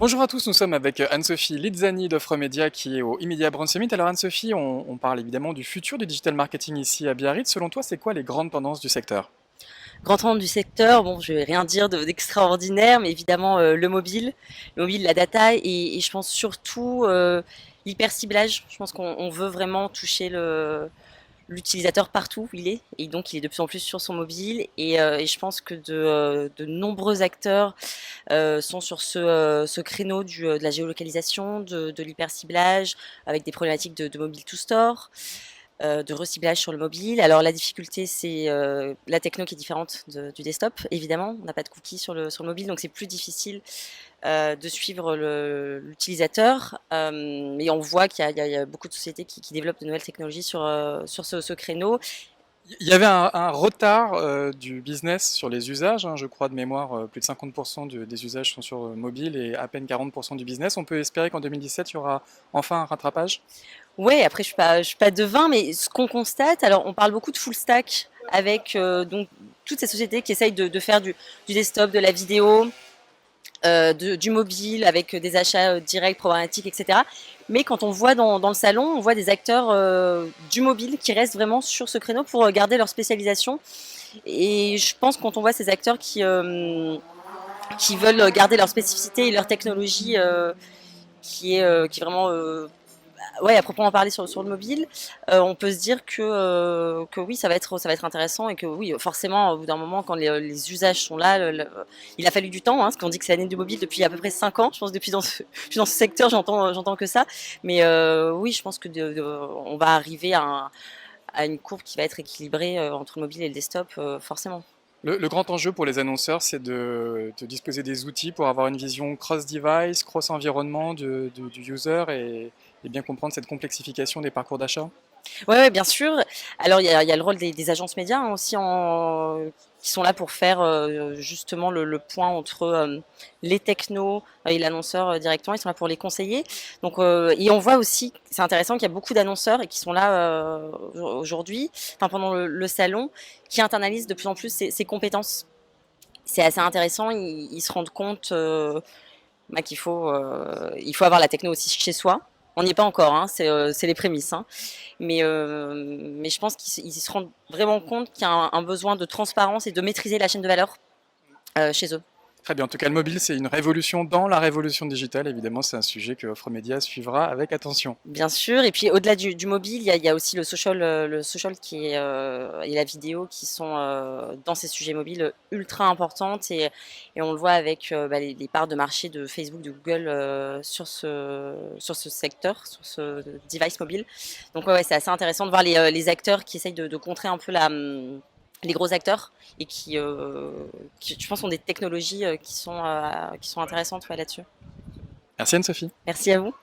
Bonjour à tous, nous sommes avec Anne-Sophie Lizzani d'Offremedia qui est au Immedia Brand Summit. Alors Anne-Sophie, on parle évidemment du futur du digital marketing ici à Biarritz. Selon toi, c'est quoi les grandes tendances du secteur? Grand trend du secteur, bon, je vais rien dire d'extraordinaire, mais évidemment le mobile, la data et je pense surtout l'hyper ciblage. Je pense qu'on veut vraiment toucher l'utilisateur partout où il est, et donc il est de plus en plus sur son mobile. Et je pense que de nombreux acteurs sont sur ce créneau de la géolocalisation, de l'hyper ciblage, avec des problématiques de mobile to store, de reciblage sur le mobile. Alors la difficulté, c'est la techno qui est différente du desktop, évidemment. On n'a pas de cookies sur le mobile, donc c'est plus difficile de suivre l'utilisateur. Et on voit qu'il y a beaucoup de sociétés qui développent de nouvelles technologies sur ce créneau. Il y avait un retard du business sur les usages, hein, je crois de mémoire, plus de 50% des usages sont sur mobile et à peine 40% du business. On peut espérer qu'en 2017, il y aura enfin un rattrapage? Ouais, après je suis pas devin, mais ce qu'on constate, alors on parle beaucoup de full stack avec donc toutes ces sociétés qui essayent de faire du desktop, de la vidéo, du mobile avec des achats directs, programmatiques, etc. Mais quand on voit dans le salon, on voit des acteurs du mobile qui restent vraiment sur ce créneau pour garder leur spécialisation. Et je pense que quand on voit ces acteurs qui veulent garder leur spécificité et leur technologie qui est vraiment ouais, à proprement parler sur le mobile, on peut se dire que oui, ça va être intéressant et que oui, forcément, au bout d'un moment, quand les usages sont là, il a fallu du temps, hein, parce qu'on dit que c'est l'année du mobile depuis à peu près 5 ans. Je pense depuis je suis dans ce secteur, j'entends que ça. Mais oui, je pense que on va arriver à une courbe qui va être équilibrée entre le mobile et le desktop, forcément. Le grand enjeu pour les annonceurs, c'est de disposer des outils pour avoir une vision cross-device, cross-environnement du user et bien comprendre cette complexification des parcours d'achat. Ouais, ouais, bien sûr. Alors il y a le rôle des agences médias, hein, aussi qui sont là pour faire justement le point entre les technos et l'annonceur directement. Ils sont là pour les conseiller. Donc et on voit aussi, c'est intéressant qu'il y a beaucoup d'annonceurs et qui sont là aujourd'hui, enfin pendant le salon, qui internalisent de plus en plus ces compétences. C'est assez intéressant. Ils se rendent compte bah, qu'il faut avoir la techno aussi chez soi. On n'y est pas encore, hein, c'est les prémices, hein. Mais je pense qu'ils se rendent vraiment compte qu'il y a un besoin de transparence et de maîtriser la chaîne de valeur chez eux. Très bien. En tout cas, le mobile, c'est une révolution dans la révolution digitale. Évidemment, c'est un sujet que Offremedia suivra avec attention. Bien sûr. Et puis au-delà du mobile, il y a aussi le social et la vidéo qui sont dans ces sujets mobiles ultra importantes. Et on le voit avec bah, les parts de marché de Facebook, de Google sur ce secteur, sur ce device mobile. Donc ouais, ouais, c'est assez intéressant de voir les acteurs qui essayent de contrer un peu les gros acteurs et qui, je pense, ont des technologies qui sont intéressantes, ouais, là-dessus. Merci Anne-Sophie. Merci à vous.